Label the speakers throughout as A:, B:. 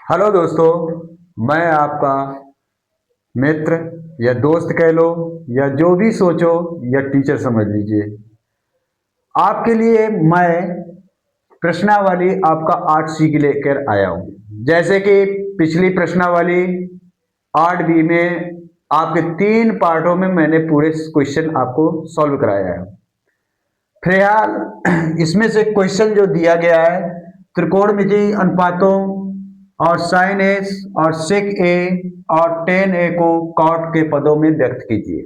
A: Hello दोस्तों। मैं आपका मित्र या दोस्त कह लो या जो भी सोचो या टीचर समझ लीजिए। आपके लिए मैं प्रश्नावली आपका 8C की लेकर आया हूँ। जैसे कि पिछली प्रश्नावली 8B में आपके 3 पार्टों में मैंने पूरे क्वेश्चन आपको सॉल्व कराया है। फिलहाल इसमें से क्वेश्चन जो दिया गया है, त्रिकोणमितीय अनुपातों और साइन ए और सेक ए और टेन ए को कॉट के पदों में व्यक्त कीजिए।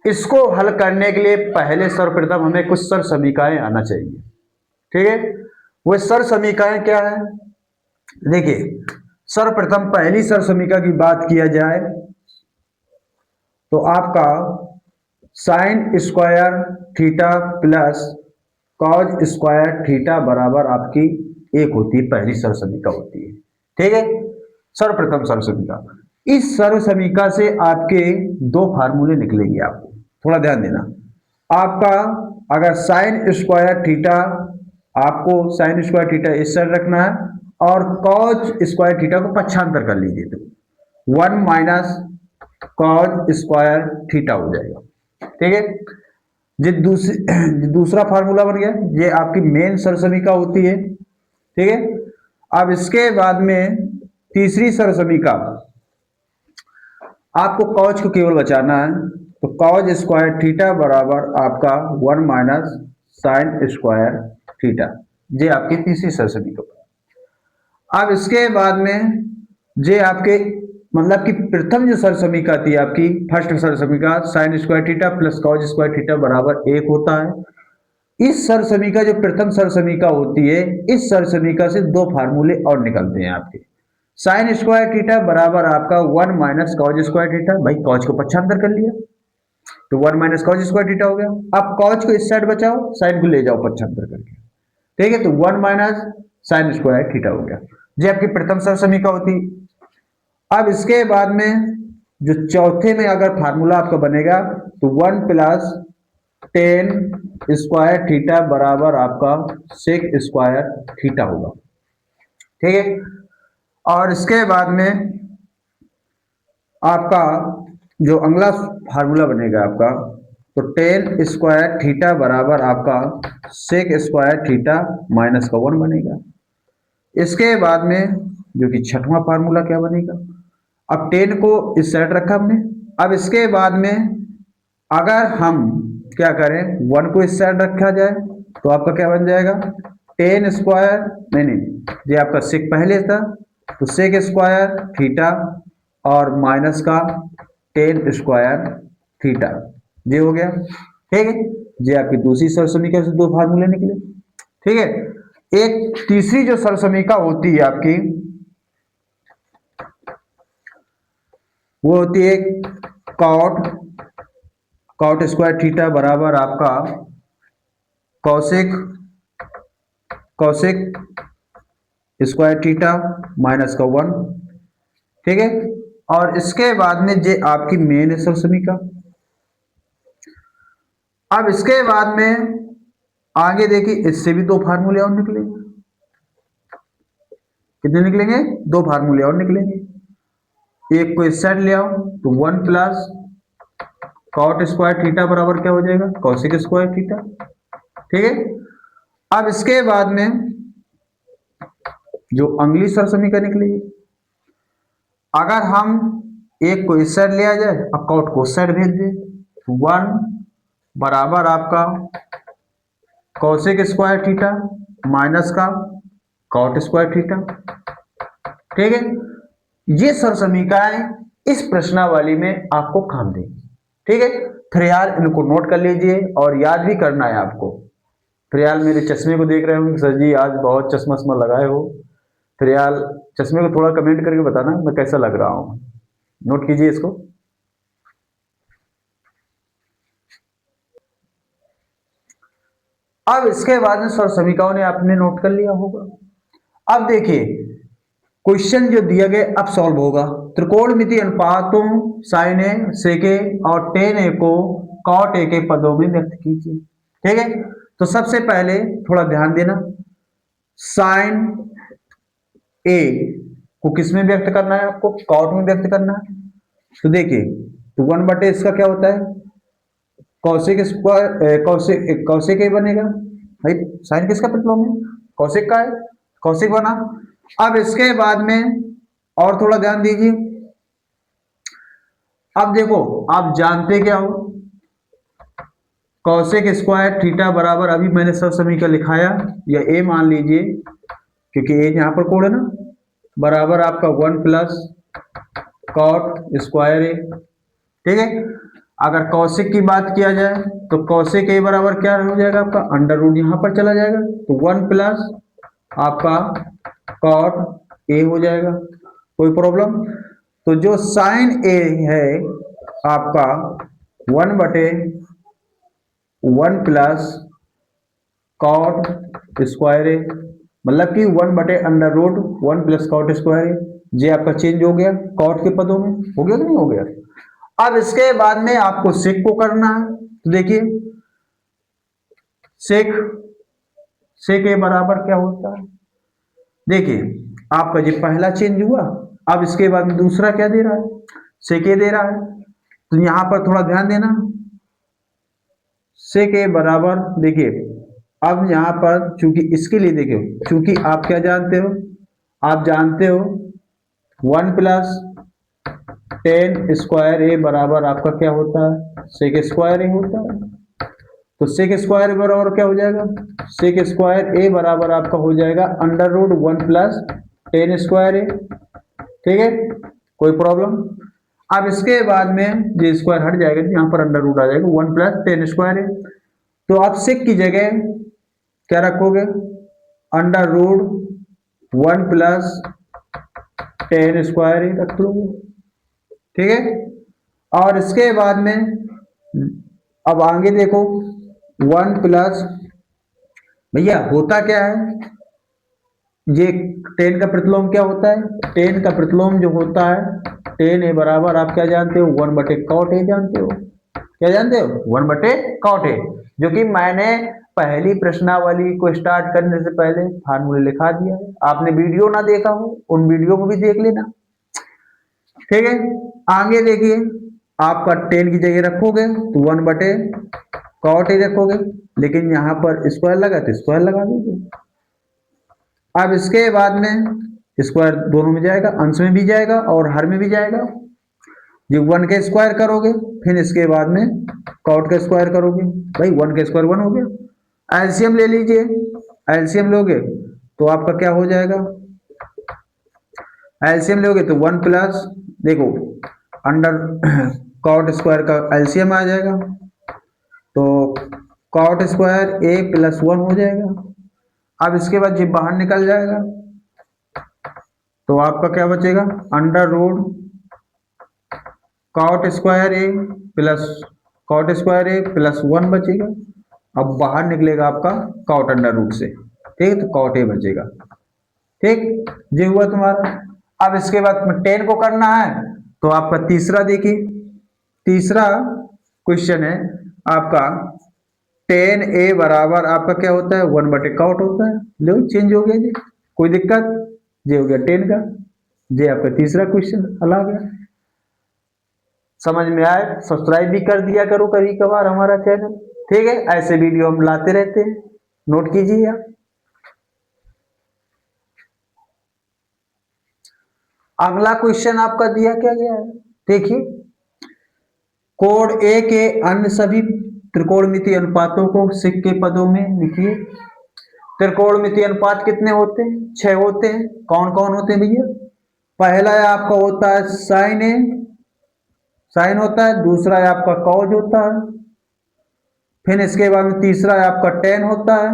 A: इसको हल करने के लिए पहले सर्वप्रथम हमें कुछ सर समीकरण आना चाहिए। ठीक है, वो सर समीकरण क्या है? देखिए, सर्वप्रथम पहली सर समीकरण की बात किया जाए तो आपका sign square theta plus cos square theta बराबर आपकी एक होती है, पहली सर्व समीकरण होती है। ठीक है, सर्वप्रथम सर्व समीकरण। इस सर्व समीकरण से आपके दो फार्मूले निकलेंगे। आपको थोड़ा ध्यान देना। आपका अगर साइन स्क्वायर थीटा, आपको साइन स्क्वायर थीटा इस साइड रखना है और कॉज स्क्वायर थीटा को पक्षांतर कर लीजिए तो 1 - कॉज स्क्वायर थीटा हो जाएगा। ठीक है, दूसरा फार्मूला बन गया। ये आपकी मेन सरसमिका होती है। ठीक है, अब इसके बाद में तीसरी सरसमिका, आपको कॉज को केवल बचाना है तो कॉज स्क्वायर थीटा बराबर आपका 1 - साइन स्क्वायर थीटा। ये आपकी तीसरी सरसमिका। अब इसके बाद में जे आपके मतलब कि प्रथम जो सरसमिका थी आपकी, फर्स्ट सरसमिका sine square theta plus cos square theta बराबर 1 होता है। इस सरसमिका जो प्रथम सरसमिका होती है, इस सरसमिका से दो फार्मूले और निकलते हैं आपके। साइन स्क्वायर थीटा बराबर आपका 1 - कॉज स्क्वायर थीटा। भाई कॉज को पक्षांतर कर लिया तो 1 - कॉज स्क्वायर थीटा हो गया। अब कॉज को इस साइड बचाओ, साइन को ले जाओ पक्षांतर करके। ठीक है, तो 1 - साइन स्क्वायर थीटा हो गया। ये आपकी प्रथम सरसमिका होती। अब इसके बाद में जो चौथे में अगर फार्मूला आपका बनेगा तो 1 + 10 स्क्वायर थीटा बराबर आपका सेक स्क्वायर थीटा होगा। ठीक है, और इसके बाद में आपका जो अगला फार्मूला बनेगा आपका, तो 10 स्क्वायर थीटा बराबर आपका सेक स्क्वायर थीटा माइनस का 1 बनेगा। इसके बाद में जो कि छठवां फार्मूला क्या बनेगा, अब 10 को इस साइड रखा हमने। अब इसके बाद में अगर हम क्या करें, 1 को इस साइड रखा जाए तो आपका क्या बन जाएगा, 10 स्क्वायर, नहीं, ये आपका सेक पहले था तो सेक स्क्वायर थीटा और माइनस का 10 स्क्वायर थीटा, ये हो गया। ठीक है, ये आपकी दूसरी सरसमिका से दो फार्मूले निकले। ठीक है, एक तीसरी जो सरसमिका होती है आपकी, वो होती है कॉट कॉट स्क्वायर थीटा बराबर आपका Kaushik cosec square theta minus का 1। ठीक है, और इसके बाद में जे आपकी मेन है सरसमिका। अब इसके बाद में आगे देखिए, इससे भी दो फार्मूले और निकलेंगे। कितने निकलेंगे? दो फार्मूले और निकलेंगे। एक को इस साइड ले आओ तो 1 + कॉट स्क्वायर थीटा बराबर क्या हो जाएगा, कौशिक स्क्वायर थीटा। ठीक है, अब इसके बाद में जो अगली सरसमिका निकलेगी, अगर हम एक को इस साइड ले आ जाए और कॉट को उस साइड भेज दे तो 1 बराबर आपका कौशिक स्क्वायर थीटा माइनस का कॉट स्क्वायर थीटा। ठीक है, ये सरसमिकाएं इस प्रश्नावली में आपको काम देंगी। ठीक है, फिलहाल इनको नोट कर लीजिए और याद भी करना है आपको। फिलहाल मेरे चश्मे को देख रहे होंगे, सर जी आज बहुत चश्मा वश्मा लगाए हो। फिलहाल चश्मे को थोड़ा कमेंट करके बताना मैं कैसा लग रहा हूँ। नोट कीजिए इसको। अब इसके बाद में सर समीकरणों ने आपने नोट कर लिया होगा। अब देखिए, क्वेश्चन जो दिया गया अब सॉल्व होगा। त्रिकोणमितीय अनुपातों साइन ए सेक ए और टेन ए को कॉट ए के पदों में व्यक्त कीजिए। ठीक है, तो सबसे पहले थोड़ा ध्यान देना। साइन ए को किस में व्यक्त करना है, आपको कॉट में व्यक्त करना है। तो देखिए, तो 1/, इसका क्या होता है, कौशिक स्क्वायर, कौशिक कौशिक ए बनेगा भाई, साइन किसका प्रतिलोम है, कौशिक का है, कौशिक बना। अब इसके बाद में और थोड़ा ध्यान दीजिए, अब देखो आप जानते क्या हो, कौशिक स्क्वायर थीटा बराबर, अभी मैंने सब समीकरण लिखाया, या ए मान लीजिए क्योंकि ए यहाँ पर कोड है ना, बराबर आपका 1 प्लस कॉट स्क्वायर ए। ठीक है, अगर कौशिक की बात किया जाए तो कौशिक ए बराबर क्या हो जाएगा आपका, अंडर रूट यहां पर चला जाएगा, तो 1 प्लस आपका कॉट ए हो जाएगा, कोई प्रॉब्लम। तो जो साइन ए है आपका 1/1 प्लस कॉट स्क्वायर ए, मतलब कि 1/√, 1 प्लस कॉट स्क्वायर ए, ये आपका चेंज हो गया कॉट के पदों में, हो गया कि नहीं हो गया। अब इसके बाद में आपको सेक को करना है, तो देखिए सेक, सेक ए बराबर क्या होता है, देखिए आपका ये पहला चेंज हुआ, अब इसके बाद में दूसरा क्या दे रहा है, सेक ए दे रहा है। तो यहां पर थोड़ा ध्यान देना, सेक ए बराबर, देखिए अब यहां पर चूंकि इसके लिए देखिए, चूंकि आप क्या जानते हो, आप जानते हो 1 प्लस 10 स्क्वायर ए बराबर आपका क्या होता है, सेक स्क्वायर ए होता है। तो सेक स्क्वायर बराबर क्या हो जाएगा, सेक स्क्वायर ए बराबर आपका हो जाएगा √1 प्लस 10 स्क्वायर ए। ठीक है, कोई प्रॉब्लम। अब इसके बाद में ये स्क्वायर हट जाएगा, यहाँ पर अंडर रूट आ जाएगा, 1 प्लस 10 स्क्वायर ए। तो आप सेक की जगह क्या रखोगे, √1 प्लस 10 स्क्वायर ए रख लोगे। ठीक है, और इसके बाद में अब आगे देखो, 1 प्लस, भैया होता क्या है, ये 10 का प्रतिलोम क्या होता है, 10 का प्रतिलोम जो होता है 10 ए बराबर आप क्या जानते हो, 1/cot ए जानते हो, क्या जानते हो, 1/cot ए, जो कि मैंने पहली प्रश्नावली को स्टार्ट करने से पहले फार्मूले लिखा दिया है, आपने वीडियो ना देखा हो उन वीडियो को भी देख लेना। ठीक है, आगे देखिए, आपका 10 की जगह रखोगे तो 1/cot ए रखोगे, लेकिन यहां पर स्क्वायर लगा तो स्क्वायर लगा दीजिए। अब इसके बाद में स्क्वायर दोनों में जाएगा, अंश में भी जाएगा और हर में भी जाएगा, जो 1 के स्क्वायर करोगे, फिर इसके बाद में कॉट का स्क्वायर करोगे, भाई 1 का स्क्वायर 1 हो गया। एलसीएम ले लीजिए, एलसीएम लोगे तो आपका क्या हो जाएगा, एलसीएम लोगे तो 1 प्लस, देखो अंडर कॉट स्क्वायर का एलसीएम आ जाएगा, तो कॉट स्क्वायर ए प्लस 1 हो जाएगा। अब इसके बाद ये बाहर निकल जाएगा, तो आपका क्या बचेगा, √cot स्क्वायर ए प्लस कॉट स्क्वायर ए प्लस 1 बचेगा। अब बाहर निकलेगा आपका कॉट अंडर रूट से, ठीक है, तो कॉट ए बचेगा। ठीक, ये हुआ तुम्हारा। अब इसके बाद 10 को करना है, तो आपका तीसरा देखिए, तीसरा क्वेश्चन है आपका 10 ए बराबर आपका क्या होता है, 1/cot होता है, लो चेंज हो गया जी, कोई दिक्कत, ये हो गया 10 का, ये आपका तीसरा क्वेश्चन हल आ गया। समझ में आए, सब्सक्राइब भी कर दिया करो कभी कभार हमारा चैनल। ठीक है, ऐसे वीडियो हम लाते रहते हैं, नोट कीजिए आप। अगला क्वेश्चन आपका दिया क्या गया है, देखिए, कोड ए के अन्य सभी त्रिकोणमितीय अनुपातों को सिक के पदों में लिखिए। त्रिकोणमितीय अनुपात कितने होते हैं, 6 होते हैं। कौन कौन होते हैं भैया, पहला है आपका होता है साइन ए, साइन होता है, दूसरा है आपका कॉज होता है, फिर इसके बाद में तीसरा है आपका टेन होता है,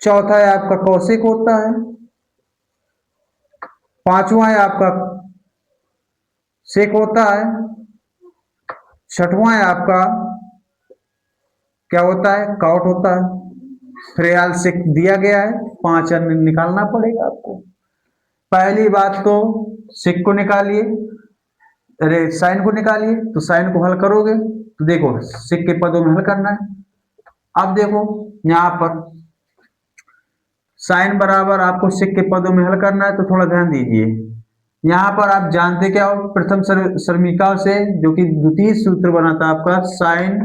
A: चौथा है आपका कौशिक होता है, पांचवा है आपका सेक होता है, छठवां है आपका क्या होता है, कॉट होता है। फिलहाल सेक दिया गया है, 5 अन्य निकालना पड़ेगा आपको। पहली बात तो सेक को निकालिए, अरे साइन को निकालिए, तो साइन को हल करोगे तो देखो सेक के पदों में हल करना है। अब देखो यहां पर साइन बराबर आपको सेक के पदों में हल करना है, तो थोड़ा ध्यान दीजिए। यहाँ पर आप जानते क्या हो प्रथम समीकरण से, जो कि द्वितीय सूत्र बना था आपका साइन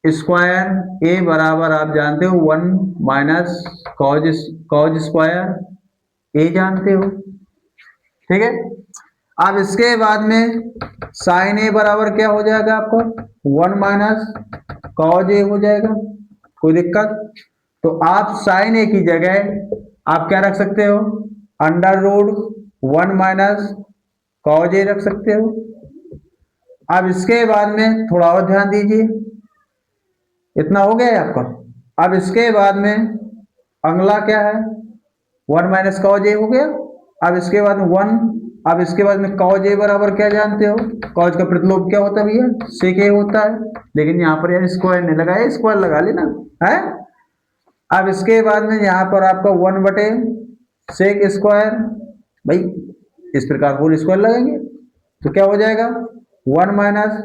A: स्क्वायर ए बराबर आप जानते हो 1 माइनस कॉज स्क्वायर ए जानते हो, ठीक है। अब इसके बाद में साइन ए बराबर क्या हो जाएगा आपको 1 माइनस कॉज ए हो जाएगा, कोई दिक्कत? तो आप साइन ए की जगह आप क्या रख सकते हो, अंडर रूट 1 माइनस कॉज ए रख सकते हो। अब इसके बाद में थोड़ा और ध्यान दीजिए, इतना हो गया है आपका। अब इसके बाद में अगला क्या है, 1 माइनस कॉज ए हो गया। अब इसके बाद में 1, अब इसके बाद में कॉज ए बराबर क्या जानते हो, कॉज का प्रतिलोम क्या होता है भैया, सेक ए होता है। लेकिन यहाँ पर यार स्क्वायर नहीं लगाया, स्क्वायर लगा लेना है। अब इसके बाद में यहाँ पर आपका 1 बटे सेक स्क्वायर, भाई इस प्रकार होल स्क्वायर लगाएंगे तो क्या हो जाएगा 1 माइनस,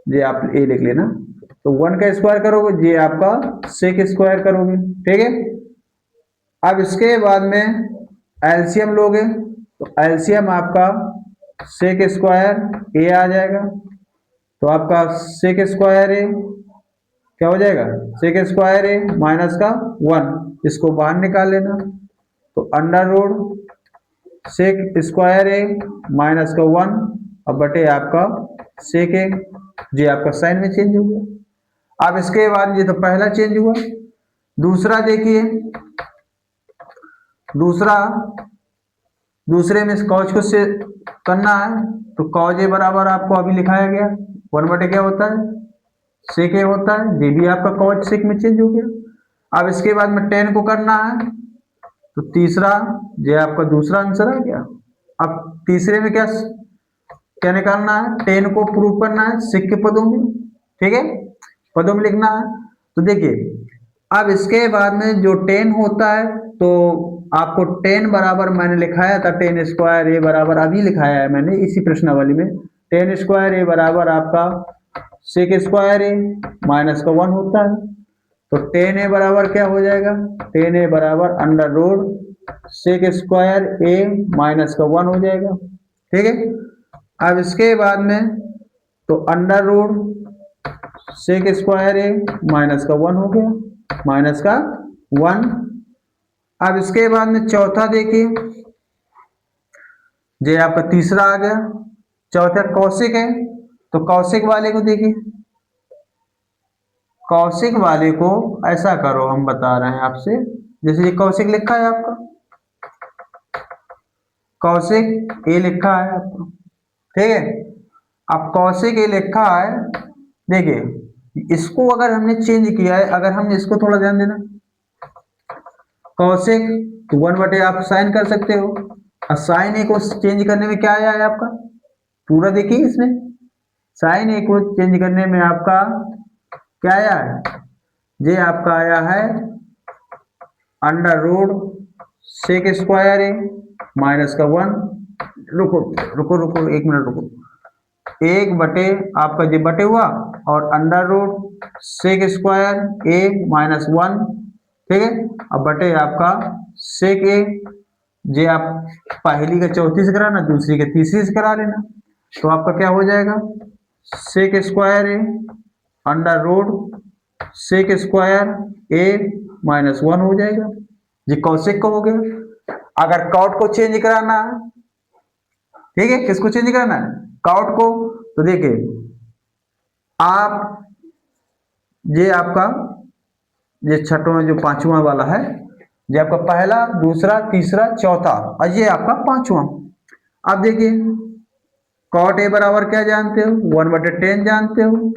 A: ये आप ए लिख लेना, तो 1 का स्क्वायर करोगे ये आपका सेक स्क्वायर करोगे, ठीक है। अब इसके बाद में एलसीएम लोगे, तो एलसीएम आपका सेक स्क्वायर ए आ जाएगा, तो आपका सेक स्क्वायर ए क्या हो जाएगा, सेक स्क्वायर ए माइनस का 1, इसको बाहर निकाल लेना, तो अंडर रूट सेक स्क्वायर ए माइनस का 1 अब बटे आपका सेक ए, ये आपका साइन में चेंज हो गया। अब इसके बाद ये तो पहला चेंज हुआ, दूसरा देखिए, दूसरे में कॉज को से करना है, तो कॉज ए बराबर आपको अभी लिखाया गया 1 बटे क्या होता है सेक ए होता है, ये भी आपका कॉज सेक में चेंज हो गया। अब इसके बाद में टेन को करना है, तो तीसरा ये आपका दूसरा आंसर आ गया। अब तीसरे में क्या निकालना है, टेन को प्रूव करना है सेक के पदों में, ठीक है, पदों में लिखना है। तो देखिए अब इसके बाद में जो टेन होता है, तो आपको टेन बराबर मैंने लिखाया था टेन स्क्वायर ए बराबर, अभी लिखाया है मैंने इसी प्रश्नावली में, टेन स्क्वायर ए बराबर आपका सेक स्क्वायर ए माइनस का 1 होता है। तो टेन ए बराबर क्या हो जाएगा, टेन ए बराबर अंडर रूट सेक स्क्वायर ए माइनस का 1 हो जाएगा, ठीक है। अब इसके बाद में तो अंडर रूट सेक स्क्वायर ए माइनस का 1 हो गया, माइनस का 1। अब इसके बाद में चौथा देखिए, ये आपका तीसरा आ गया, चौथा कौशिक है, तो कौशिक वाले को देखिए, कौशिक वाले को ऐसा करो, हम बता रहे हैं आपसे, जैसे ये कौशिक लिखा है आपका, कौशिक ए लिखा है आपको, ठीक है। अब कौशिक ए लिखा है, देखिए इसको अगर हमने चेंज किया है, अगर हम इसको थोड़ा ध्यान देना, कौशिक तो 1 बटे आप साइन कर सकते हो, और साइन ए को चेंज करने में क्या आया है आपका, पूरा देखिए इसमें साइन ए को चेंज करने में आपका क्या आया है, ये आपका आया है अंडर रूट सेक स्क्वायर ए माइनस का 1, रुको रुको रुको 1 मिनट रुको, 1 बटे आपका ये बटे हुआ और अंडर रूट सेक स्क्वायर ए माइनस 1, ठीक है। अब बटे आपका सेक ए, ये आप पहली का चौथी से कराना, दूसरी का तीसरी से करा लेना, तो आपका क्या हो जाएगा sec square A under root sec square A minus 1 हो जाएगा, ये कौशिक को हो गया। अगर कॉट को चेंज कराना है, ठीक है, किसको चेंज कराना है, कॉट को, तो देखिए आप ये आपका ये छठवां जो पांचवा वाला है, ये आपका पहला दूसरा तीसरा चौथा और ये आपका पांचवा। अब देखिए कॉट ए बराबर क्या जानते हो, 1 बटे 10 जानते हो,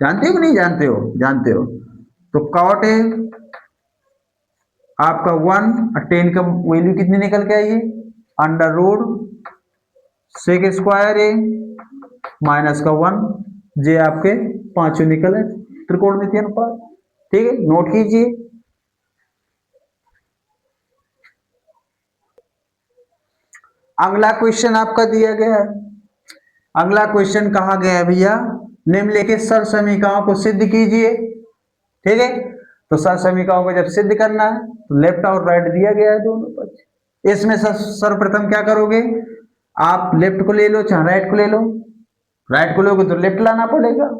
A: जानते हो कि नहीं जानते हो, जानते हो। तो कॉट ए आपका 1 और 10 का वैल्यू कितनी निकल के आई है, अंडर रूट सेक स्क्वायर ए माइनस का 1, ये आपके पांचों निकल है त्रिकोणमितीय अनुपात, ठीक है, नोट कीजिए। अगला क्वेश्चन आपका दिया गया है, अगला क्वेश्चन कहा गया है भैया निम्नलिखित सर्व समीकरणों को सिद्ध कीजिए, ठीक है। तो सर्व समीकरणों को जब सिद्ध करना है तो लेफ्ट और राइट दिया गया है दोनों पक्ष। इसमें सर्वप्रथम क्या करोगे, आप लेफ्ट को ले लो चाहे राइट को ले लो, राइट को लोगे तो लेफ्ट लाना पड़ेगा,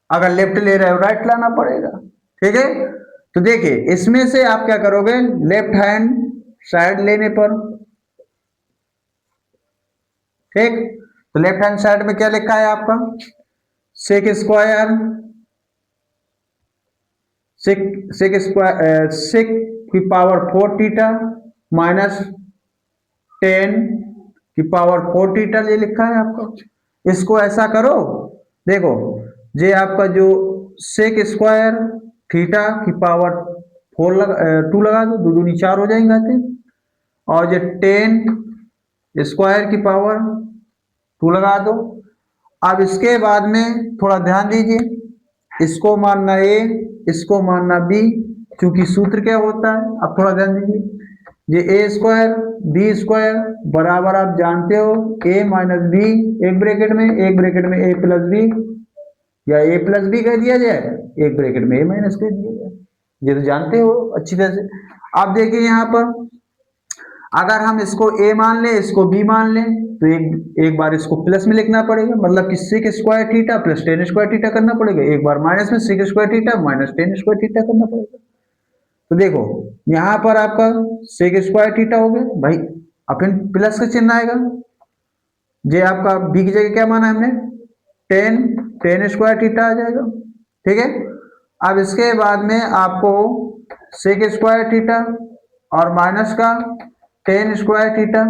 A: अगर लेफ्ट ले रहे हो राइट लाना पड़ेगा। ठीक है, तो देखिए इसमें से आप क्या करोगे, लेफ्ट हैंड साइड लेने पर, ठीक, तो लेफ्ट हैंड साइड में क्या लिखा है आपका, sec square, sec square sec की पावर 4 थीटा माइनस 10 की पावर 4 थीटा ये लिखा है आपका। इसको ऐसा करो, देखो ये आपका जो सेक स्क्वायर थीटा की पावर 2 लगा दो, 2 दूनी 4 हो जाएंगे आते, और ये 10 स्क्वायर की पावर 2 लगा दो। अब इसके बाद में थोड़ा ध्यान दीजिए, इसको मानना ए, इसको मानना बी, क्योंकि सूत्र क्या होता है, अब थोड़ा ध्यान दीजिए, ये ए स्क्वायर बी स्क्वायर बराबर आप जानते हो ए माइनस बी, एक ब्रैकेट में ए प्लस बी, या ए प्लस बी कह दिया जाए, एक ब्रैकेट में ए माइनस कह दिया जाए, ये तो जानते हो अच्छी तरह से। अब देखिए यहाँ पर अगर हम इसको ए मान लें इसको बी मान लें, तो एक बार इसको प्लस में लिखना पड़ेगा, मतलब कि sec square theta plus 10 square theta करना पड़ेगा, एक बार माइनस में sec square theta minus 10 square theta करना पड़ेगा। तो देखो यहाँ पर आपका सेक स्क्वायर थीटा हो गया भाई, अब फिर प्लस का चिन्ह आएगा, ये आपका बी की जगह क्या माना हमने, 10 स्क्वायर थीटा आ जाएगा। ठीक है, अब इसके बाद में आपको सेक स्क्वायर थीटा और माइनस का 10 स्क्वायर थीटा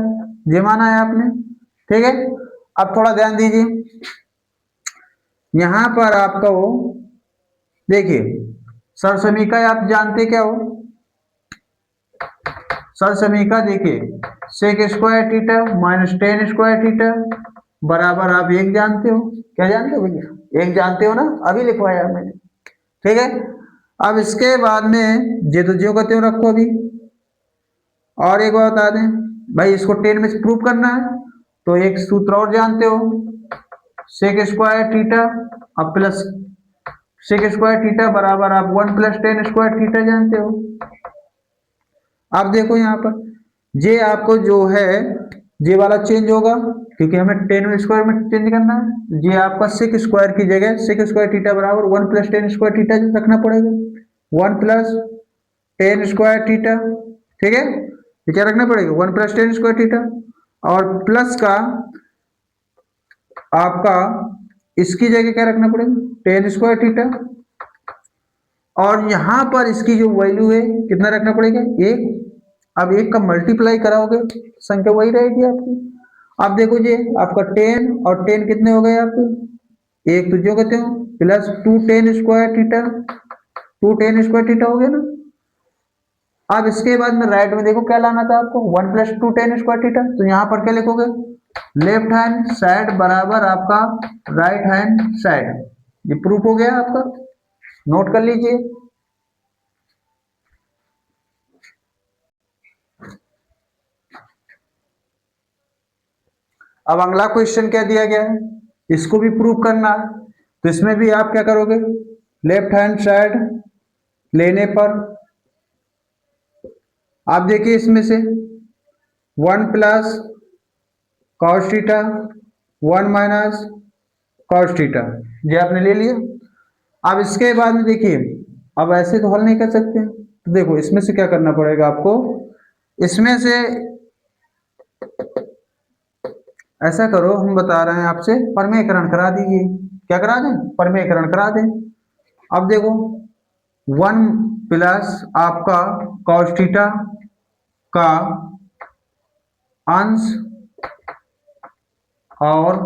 A: ये माना है आपने। ठीक है, अब थोड़ा ध्यान दीजिए, यहां पर आपका वो देखिए सरसमीका आप जानते क्या हो, सरसमीका देखिए sec square theta minus 10 square theta बराबर आप एक जानते हो, क्या जानते हो भैया, एक जानते हो ना, अभी लिखवाया मैंने। ठीक है, अब इसके बाद में जे तो ज्यो का त्यों रखो अभी, और एक बात बता दें भाई, इसको 10 में से प्रूव करना है तो एक सूत्र और जानते हो, सेक स्क्वायर थीटा अब प्लस सेक स्क्वायर थीटा बराबर आप 1 प्लस 10 स्क्वायर थीटा जानते हो। अब देखो यहाँ पर ये आपको जो है ये वाला चेंज होगा, क्योंकि हमें 10 स्क्वायर में चेंज करना है, ये आपका सेक स्क्वायर की जगह सेक स्क्वायर थीटा बराबर 1 प्लस 10 स्क्वायर थीटा रखना पड़ेगा, 1 प्लस 10 स्क्वायर थीटा। ठीक है, ये क्या रखना पड़ेगा, 1 प्लस 10 स्क्वायर थीटा, और प्लस का आपका इसकी जगह क्या रखना पड़ेगा, 10 स्क्वायर थीटा, और यहां पर इसकी जो वैल्यू है कितना रखना पड़ेगा, एक। अब एक का मल्टीप्लाई कराओगे संख्या वही रहेगी आपकी। अब देखो जी आपका 10 और 10 कितने हो गए आपके, एक तो जो कहते हो plus 2 10 square theta, 2 10 square theta हो गया ना। अब इसके बाद में राइट में देखो क्या लाना था आपको, 1 प्लस 2 10 स्क्वायर थीटा, तो यहाँ पर क्या लिखोगे, लेफ्ट हैंड साइड बराबर आपका राइट हैंड साइड, ये प्रूफ हो गया आपका, नोट कर लीजिए। अब अगला क्वेश्चन क्या दिया गया है, इसको भी प्रूव करना है, तो इसमें भी आप क्या करोगे, लेफ्ट हैंड साइड लेने पर आप देखिए इसमें से 1 plus cos theta 1 minus cos theta ये आपने ले लिया। अब इसके बाद में देखिए, अब ऐसे तो हल नहीं कर सकते, तो देखो इसमें से क्या करना पड़ेगा आपको, इसमें से ऐसा करो, हम बता रहे हैं आपसे परमेयकरण करा दीजिए, क्या करा दें, परमेयकरण करा दें। अब देखो 1 प्लस आपका कॉस थीटा का अंश और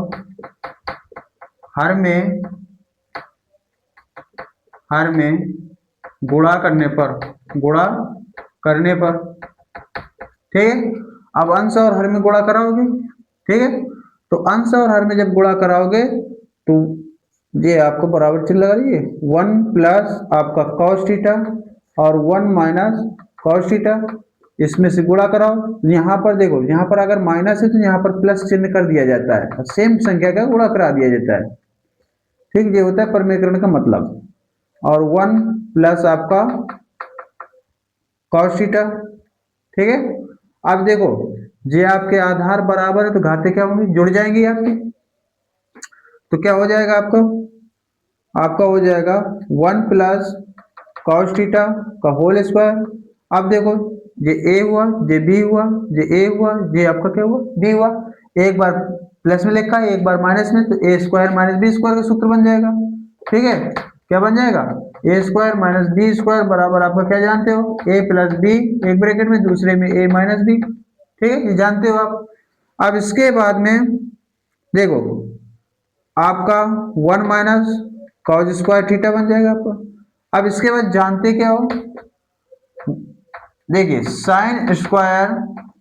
A: हर में गुणा करने पर ठीक है। अब अंश और हर में गुणा कराओगे, ठीक है, तो अंश और हर में जब गुणा कराओगे तो ये आपको बराबर चिन्ह लगा लीजिए, 1 प्लस आपका कॉस थीटा और 1 माइनस कॉस थीटा, इसमें से गुणा कराओ, यहाँ पर देखो यहाँ पर अगर माइनस है तो यहाँ पर प्लस चिन्ह कर दिया जाता है, सेम संख्या का गुणा करा दिया जाता है। ठीक, ये होता है परमेयकरण का मतलब। और 1 प्लस आपका cos थीटा, ठीक है। अब देखो, ये आपके आधार बराबर है तो घातें क्या होंगी, जुड़ जाएंगी आपकी। तो क्या हो जाएगा आपका, आपका हो जाएगा 1 + cos थीटा का होल स्क्वायर। अब देखो, ये ए हुआ, ये बी हुआ, ये ए हुआ, ये आपका क्या हुआ, बी हुआ। एक बार प्लस में लिखा है, एक बार माइनस में, तो ए स्क्वायर माइनस बी स्क्वायर का सूत्र बन जाएगा। ठीक है, क्या बन जाएगा, ए स्क्वायर माइनस बी स्क्वायर बराबर आपका क्या जानते हो, ए प्लस बी, एक ब्रैकेट में, दूसरे में ए माइनस बी। ठीक है, ये जानते हो आप। अब इसके बाद में देखो, आपका 1 - cos स्क्वायर थीटा बन जाएगा आपका। अब इसके बाद जानते क्या हो, देखिए साइन स्क्वायर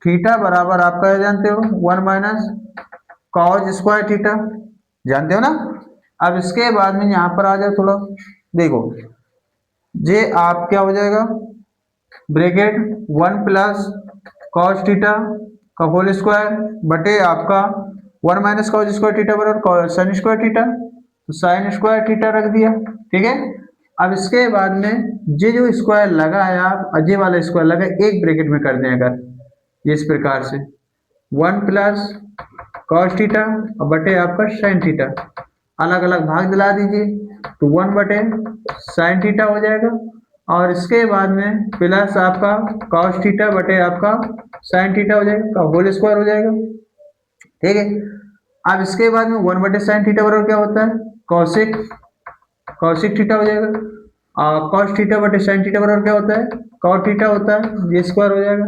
A: थीटा बराबर आपका जानते हो 1 - cos स्क्वायर थीटा, जानते हो ना। अब इसके बाद में यहां पर आ जाओ थोड़ा, देखो ये आप क्या हो जाएगा, ब्रैकेट 1 + cos थीटा का होल स्क्वायर बटे आपका 1 - cos स्क्वायर थीटा बराबर साइन स्क्वायर थीटा, तो साइन स्क्वायर थीटा रख दिया। ठीक है, अब इसके बाद में ये जो स्क्वायर लगा है, आप अजय वाला स्क्वायर लगा एक ब्रैकेट में कर दें अगर, इस प्रकार से 1 + cos थीटा बटे आपका साइन थीटा, अलग अलग भाग दिला दीजिए, तो 1/sin थीटा हो जाएगा। और इसके बाद में प्लस आपका cos थीटा बटे आपका sin थीटा हो जाएगा, का होल स्क्वायर हो जाएगा। ठीक है, अब इसके बाद में 1/sin थीटा बराबर क्या होता है, कॉसिक थीटा हो जाएगा। और cos थीटा बटे sin थीटा बराबर क्या होता है, cot थीटा होता है, ये स्क्वायर हो जाएगा।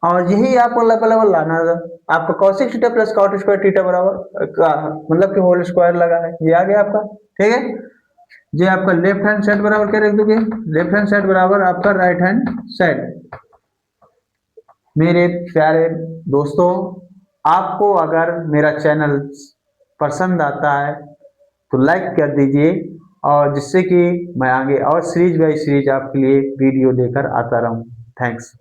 A: और यही आपको लेवल लाना है, आपका cosic theta plus cot square theta बराबर मतलब कि होल स्क्वायर लगा है, ये आ गया आपका। ठीक है, ये आपका लेफ्ट हैंड साइड बराबर क्या रख दोगे, लेफ्ट हैंड साइड बराबर आपका राइट हैंड साइड। मेरे प्यारे दोस्तों, आपको अगर मेरा चैनल पसंद आता है तो लाइक कर दीजिए, और जिससे कि मैं आगे और सीरीज बाई सीरीज आपके लिए वीडियो लेकर आता रहूं। थैंक्स।